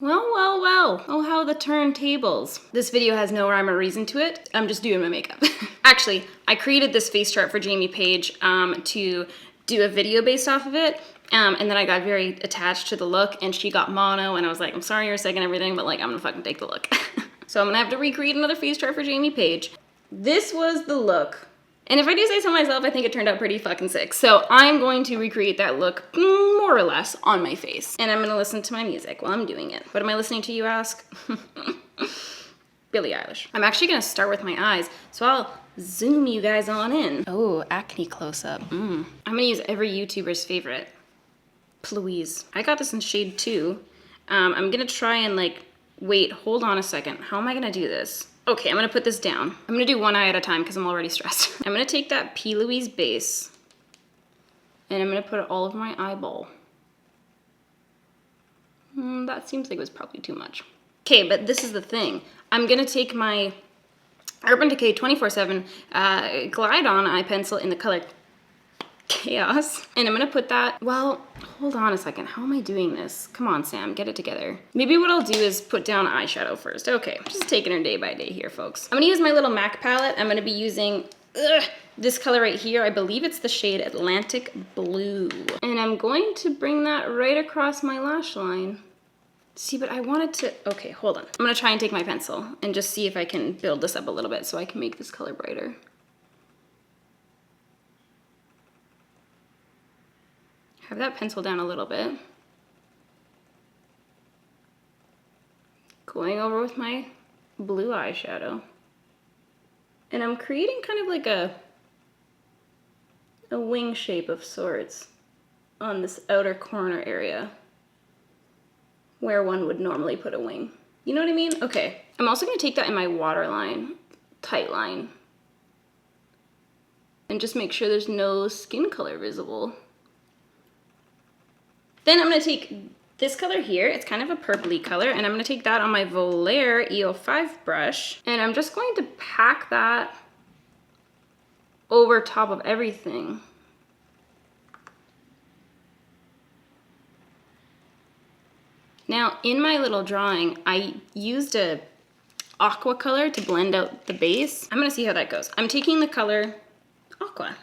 Well, well, well. Oh, how the turntables. This video has no rhyme or reason to it. I'm just doing my makeup. Actually, I created this face chart for Jamie Page to do a video based off of it. And then I got very attached to the look, and she got mono, and I was like, I'm sorry you're sick and everything, but like, I'm gonna fucking take the look. So I'm gonna have to recreate another face chart for Jamie Page. This was the look. And if I do say so myself, I think it turned out pretty fucking sick. So I'm going to recreate that look more or less on my face. And I'm gonna listen to my music while I'm doing it. What am I listening to, you ask? Billie Eilish. I'm actually gonna start with my eyes, so I'll zoom you guys on in. Oh, acne close-up. I'm gonna use every YouTuber's favorite, Please. I got this in shade 2. I'm gonna try and like, wait, hold on a second. How am I gonna do this? Okay, I'm gonna put this down. I'm gonna do one eye at a time because I'm already stressed. I'm gonna take that P. Louise base and I'm gonna put it all over my eyeball. That seems like it was probably too much. Okay, but this is the thing. I'm gonna take my Urban Decay 24/7 Glide On eye pencil in the color Chaos. And I'm gonna put that, well, hold on a second. How am I doing this? Come on, Sam, get it together. Maybe what I'll do is put down eyeshadow first. Okay, just taking her day by day here, folks. I'm gonna use my little MAC palette. I'm gonna be using this color right here. I believe it's the shade Atlantic Blue. And I'm going to bring that right across my lash line. See, but I wanted to, okay, hold on. I'm gonna try and take my pencil and just see if I can build this up a little bit so I can make this color brighter. Have that pencil down a little bit. Going over with my blue eyeshadow. And I'm creating kind of like a wing shape of sorts on this outer corner area where one would normally put a wing. You know what I mean? Okay. I'm also gonna take that in my waterline, tight line, and just make sure there's no skin color visible. Then I'm gonna take this color here, it's kind of a purpley color, and I'm gonna take that on my Velour EO5 brush, and I'm just going to pack that over top of everything. Now, in my little drawing, I used a aqua color to blend out the base. I'm gonna see how that goes. I'm taking the color Aqua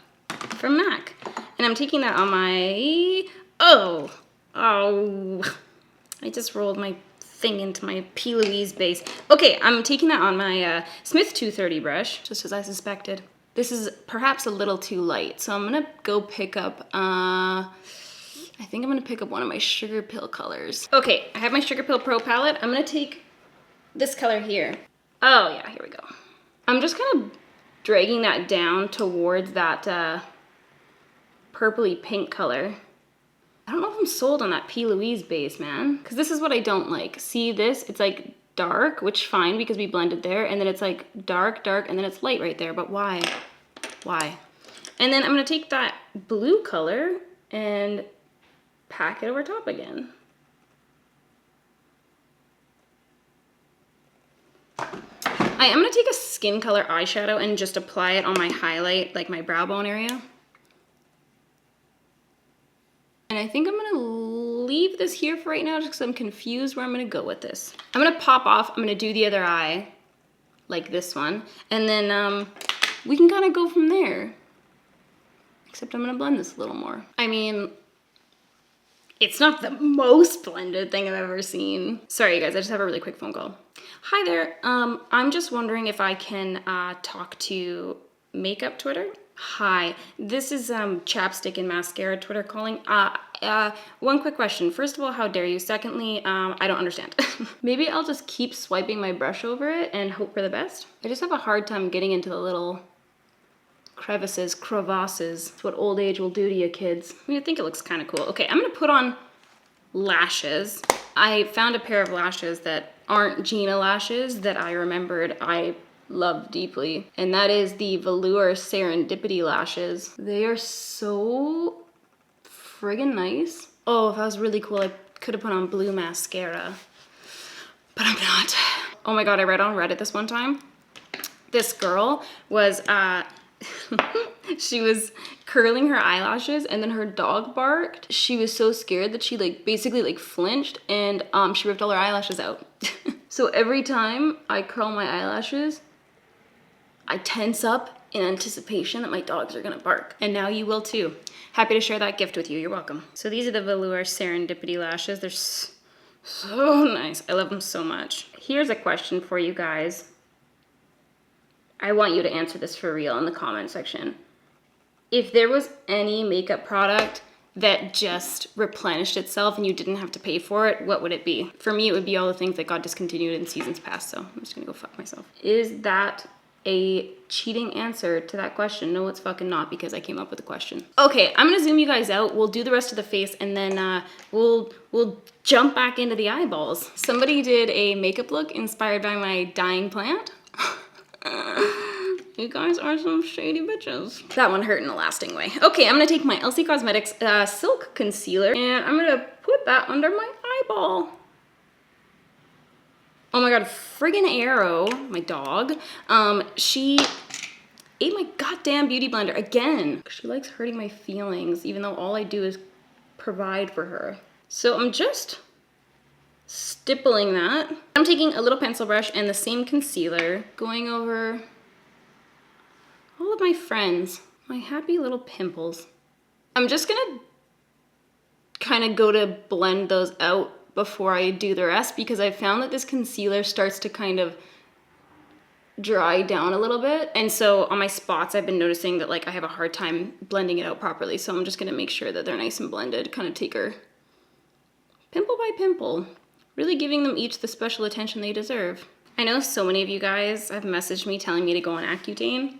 from MAC, and I'm taking that on my, oh, I just rolled my thing into my P. Louise base. Okay, I'm taking that on my Smith 230 brush, just as I suspected. This is perhaps a little too light, so I'm gonna go pick up, I think I'm gonna pick up one of my Sugar Pill colors. Okay, I have my Sugar Pill Pro palette. I'm gonna take this color here. Oh yeah, here we go. I'm just kind of dragging that down towards that purpley pink color. I don't know if I'm sold on that P. Louise base, man. Because this is what I don't like. See this? It's like dark, which fine because we blended there. And then it's like dark, dark, and then it's light right there. But why? Why? And then I'm going to take that blue color and pack it over top again. I am going to take a skin color eyeshadow and just apply it on my highlight, like my brow bone area. And I think I'm gonna leave this here for right now just because I'm confused where I'm gonna go with this. I'm gonna pop off, I'm gonna do the other eye, like this one, and then we can kind of go from there. Except I'm gonna blend this a little more. I mean, it's not the most blended thing I've ever seen. Sorry you guys, I just have a really quick phone call. Hi there, I'm just wondering if I can talk to Makeup Twitter. Hi, this is Chapstick and Mascara Twitter calling. One quick question. First of all, how dare you? Secondly, I don't understand. Maybe I'll just keep swiping my brush over it and hope for the best. I just have a hard time getting into the little crevasses. It's what old age will do to you kids. I mean, I think it looks kind of cool. Okay, I'm gonna put on lashes. I found a pair of lashes that aren't Gina lashes that I remembered I love deeply, and that is the Velour Serendipity lashes. They are so friggin' nice. Oh, if that was really cool, I could have put on blue mascara, but I'm not. Oh my god, I read on Reddit this one time. This girl was, she was curling her eyelashes and then her dog barked. She was so scared that she like basically like flinched and she ripped all her eyelashes out. So every time I curl my eyelashes, I tense up in anticipation that my dogs are gonna bark. And now you will too. Happy to share that gift with you, you're welcome. So these are the Velour Serendipity lashes. They're so nice, I love them so much. Here's a question for you guys. I want you to answer this for real in the comment section. If there was any makeup product that just replenished itself and you didn't have to pay for it, what would it be? For me, it would be all the things that got discontinued in seasons past, so I'm just gonna go fuck myself. Is that a cheating answer to that question? No, it's fucking not, because I came up with the question. Okay, I'm gonna zoom you guys out. We'll do the rest of the face and then we'll jump back into the eyeballs. Somebody did a makeup look inspired by my dying plant. You guys are some shady bitches. That one hurt in a lasting way. Okay, I'm gonna take my LC Cosmetics Silk Concealer and I'm gonna put that under my eyeball. Oh my god, friggin' Arrow, my dog, she ate my goddamn beauty blender again. She likes hurting my feelings, even though all I do is provide for her. So I'm just stippling that. I'm taking a little pencil brush and the same concealer, going over all of my friends, my happy little pimples. I'm just gonna kind of go to blend those out before I do the rest, because I found that this concealer starts to kind of dry down a little bit. And so on my spots, I've been noticing that like I have a hard time blending it out properly. So I'm just gonna make sure that they're nice and blended, kind of take her pimple by pimple, really giving them each the special attention they deserve. I know so many of you guys have messaged me telling me to go on Accutane.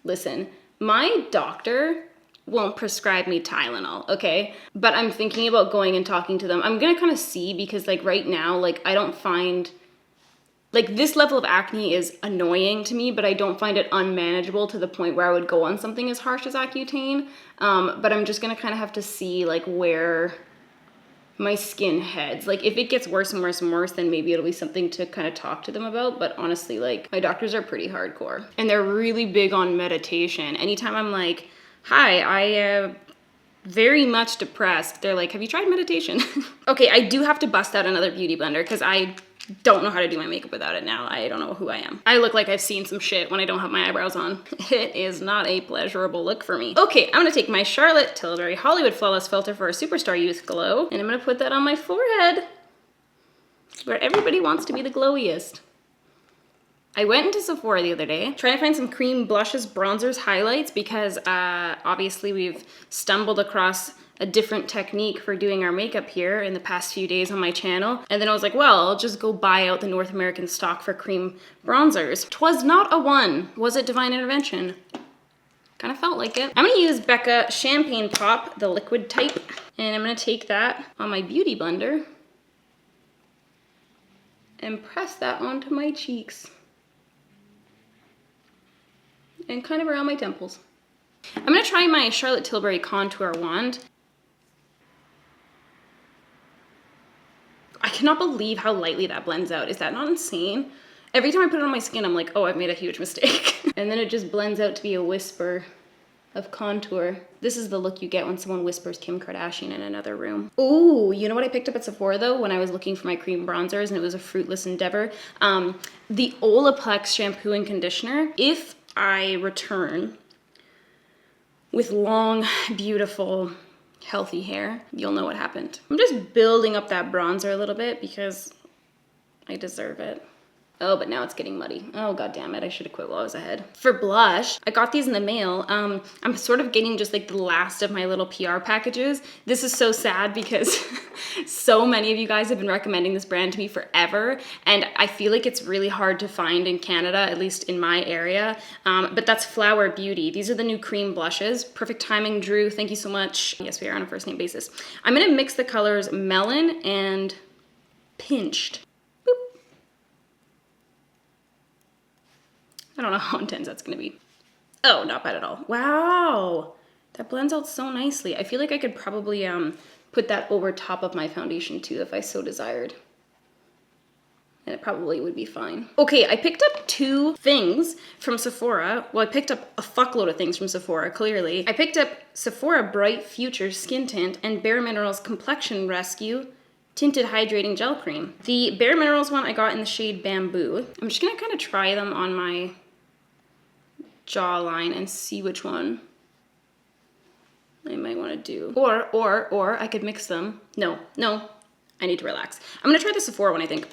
Listen, my doctor won't prescribe me Tylenol, okay? But I'm thinking about going and talking to them. I'm gonna kind of see, because like right now, like I don't find, like this level of acne is annoying to me, but I don't find it unmanageable to the point where I would go on something as harsh as Accutane. But I'm just gonna kind of have to see like where my skin heads. Like if it gets worse and worse and worse, then maybe it'll be something to kind of talk to them about. But honestly, like my doctors are pretty hardcore and they're really big on meditation. Anytime I'm like, hi, I am very much depressed, they're like, have you tried meditation? Okay, I do have to bust out another beauty blender because I don't know how to do my makeup without it now. I don't know who I am. I look like I've seen some shit when I don't have my eyebrows on. It is not a pleasurable look for me. Okay, I'm gonna take my Charlotte Tilbury Hollywood Flawless Filter for a Superstar Youth Glow, and I'm gonna put that on my forehead, where everybody wants to be the glowiest. I went into Sephora the other day, trying to find some cream blushes, bronzers, highlights, because obviously we've stumbled across a different technique for doing our makeup here in the past few days on my channel. And then I was like, well, I'll just go buy out the North American stock for cream bronzers. 'Twas not a one. Was it divine intervention? Kind of felt like it. I'm gonna use Becca Champagne Pop, the liquid type, and I'm gonna take that on my beauty blender and press that onto my cheeks and kind of around my temples. I'm gonna try my Charlotte Tilbury Contour Wand. I cannot believe how lightly that blends out. Is that not insane? Every time I put it on my skin, I'm like, oh, I've made a huge mistake. And then it just blends out to be a whisper of contour. This is the look you get when someone whispers Kim Kardashian in another room. Ooh, you know what I picked up at Sephora though when I was looking for my cream bronzers and it was a fruitless endeavor? The Olaplex shampoo and conditioner. If I return with long, beautiful, healthy hair, you'll know what happened. I'm just building up that bronzer a little bit because I deserve it. Oh, but now it's getting muddy. Oh, god damn it. I should have quit while I was ahead. For blush, I got these in the mail. I'm sort of getting just like the last of my little PR packages. This is so sad because so many of you guys have been recommending this brand to me forever. And I feel like it's really hard to find in Canada, at least in my area. But that's Flower Beauty. These are the new cream blushes. Perfect timing, Drew. Thank you so much. Yes, we are on a first name basis. I'm gonna mix the colors Melon and Pinched. I don't know how intense that's gonna be. Oh, not bad at all. Wow, that blends out so nicely. I feel like I could probably put that over top of my foundation too if I so desired. and it probably would be fine. Okay, I picked up 2 things from Sephora. Well, I picked up a fuckload of things from Sephora, clearly. I picked up Sephora Bright Future Skin Tint and Bare Minerals Complexion Rescue Tinted Hydrating Gel Cream. The Bare Minerals one I got in the shade Bamboo. I'm just gonna kind of try them on my jawline and see which one I might want to do. Or I could mix them. No, I need to relax. I'm gonna try the Sephora one, I think.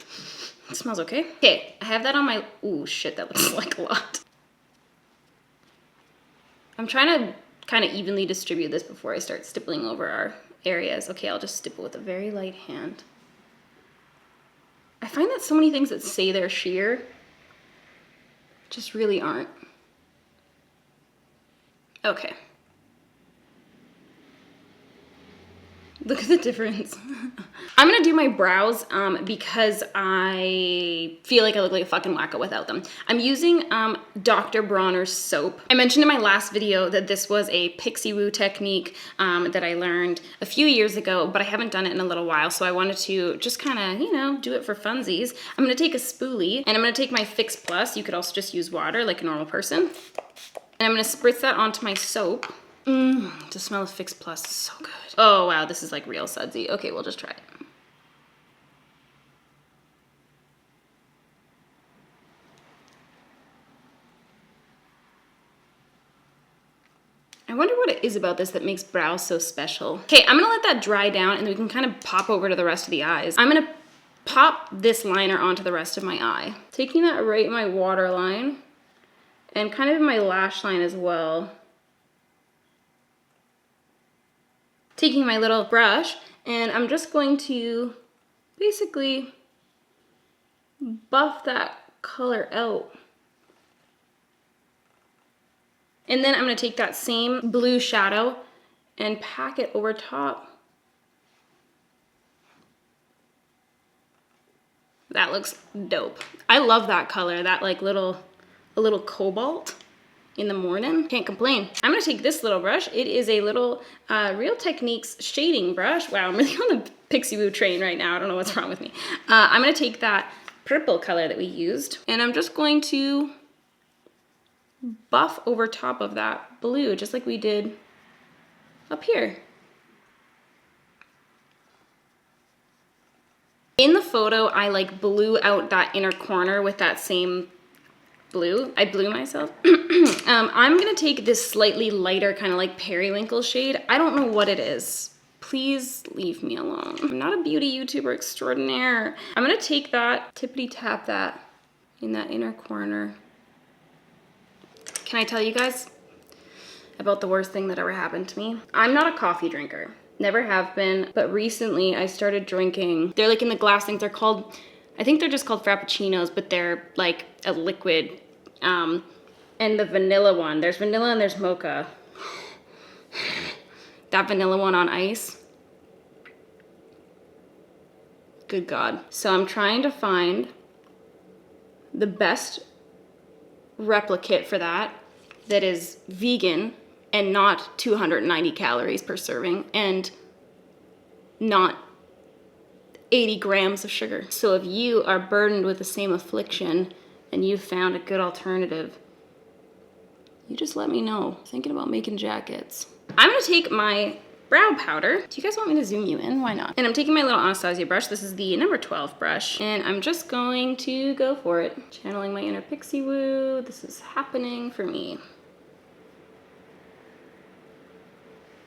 It smells okay. Okay, I have that on my, ooh, shit, that looks like a lot. I'm trying to kind of evenly distribute this before I start stippling over our areas. Okay, I'll just stipple with a very light hand. I find that so many things that say they're sheer just really aren't. Okay. Look at the difference. I'm gonna do my brows because I feel like I look like a fucking wacko without them. I'm using Dr. Bronner's soap. I mentioned in my last video that this was a pixie woo technique that I learned a few years ago, but I haven't done it in a little while, so I wanted to just kind of, you know, do it for funsies. I'm gonna take a spoolie, and I'm gonna take my Fix Plus. You could also just use water like a normal person. And I'm gonna spritz that onto my soap. The smell of Fix Plus is so good. Oh wow, this is like real sudsy. Okay, we'll just try it. I wonder what it is about this that makes brows so special. Okay, I'm gonna let that dry down and then we can kind of pop over to the rest of the eyes. I'm gonna pop this liner onto the rest of my eye. Taking that right in my waterline and kind of in my lash line as well. Taking my little brush, and I'm just going to basically buff that color out. And then I'm gonna take that same blue shadow and pack it over top. That looks dope. I love that color, that like a little cobalt in the morning. Can't complain. I'm gonna take this little brush. It is a little Real Techniques shading brush. Wow, I'm really on the Pixie Woo train right now. I don't know what's wrong with me. I'm gonna take that purple color that we used, and I'm just going to buff over top of that blue, just like we did up here. In the photo, I like blew out that inner corner with that same blue. I blew myself. I'm gonna take this slightly lighter kind of like periwinkle shade. I don't know what it is. Please leave me alone. I'm not a beauty YouTuber extraordinaire. I'm gonna take that, tippity tap that in that inner corner. Can I tell you guys about the worst thing that ever happened to me? I'm not a coffee drinker. Never have been, but recently I started drinking. They're like in the glass things. They're called, I think they're just called Frappuccinos, but they're like a liquid. And the vanilla one, there's vanilla and there's mocha. That vanilla one on ice. Good God. So I'm trying to find the best replicate for that is vegan and not 290 calories per serving and not 80 grams of sugar. So if you are burdened with the same affliction and you've found a good alternative, you just let me know. Thinking about making jackets. I'm gonna take my brow powder. Do you guys want me to zoom you in? Why not? And I'm taking my little Anastasia brush. This is the number 12 brush. And I'm just going to go for it. Channeling my inner Pixie Woo. This is happening for me.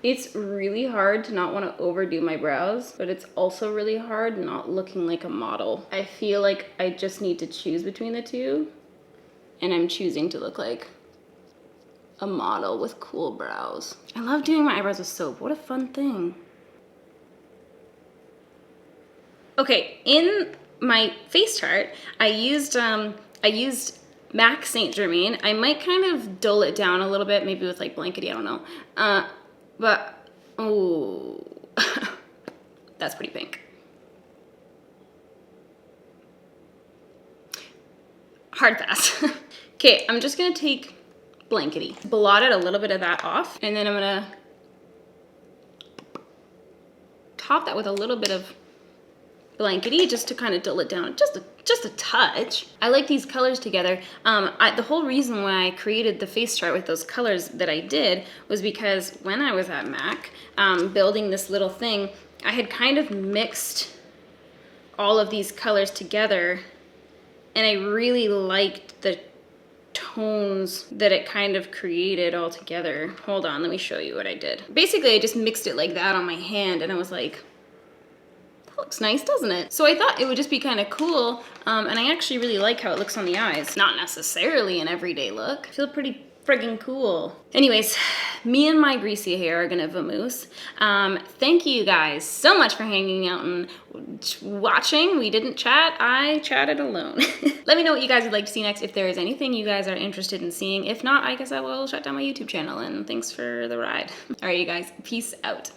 It's really hard to not want to overdo my brows, but it's also really hard not looking like a model. I feel like I just need to choose between the two, and I'm choosing to look like a model with cool brows. I love doing my eyebrows with soap. What a fun thing. Okay, in my face chart, I used MAC Saint Germain. I might kind of dull it down a little bit, maybe with like blankety, I don't know. But, oh, that's pretty pink. Hard pass. Okay, I'm just gonna take blankety, blotted a little bit of that off, and then I'm gonna top that with a little bit of blankety just to kind of dull it down just a touch. I like these colors together. The whole reason why I created the face chart with those colors that I did was because when I was at MAC building this little thing, I had kind of mixed all of these colors together, and I really liked the tones that it kind of created all together. Hold on, let me show you what I did. Basically, I just mixed it like that on my hand, and I was like, that looks nice, doesn't it? So I thought it would just be kind of cool, and I actually really like how it looks on the eyes. Not necessarily an everyday look. I feel pretty friggin' cool. Anyways, me and my greasy hair are gonna vamoose. Thank you guys so much for hanging out and watching. We didn't chat, I chatted alone. Let me know what you guys would like to see next, if there is anything you guys are interested in seeing. If not, I guess I will shut down my YouTube channel, and thanks for the ride. All right, you guys, peace out.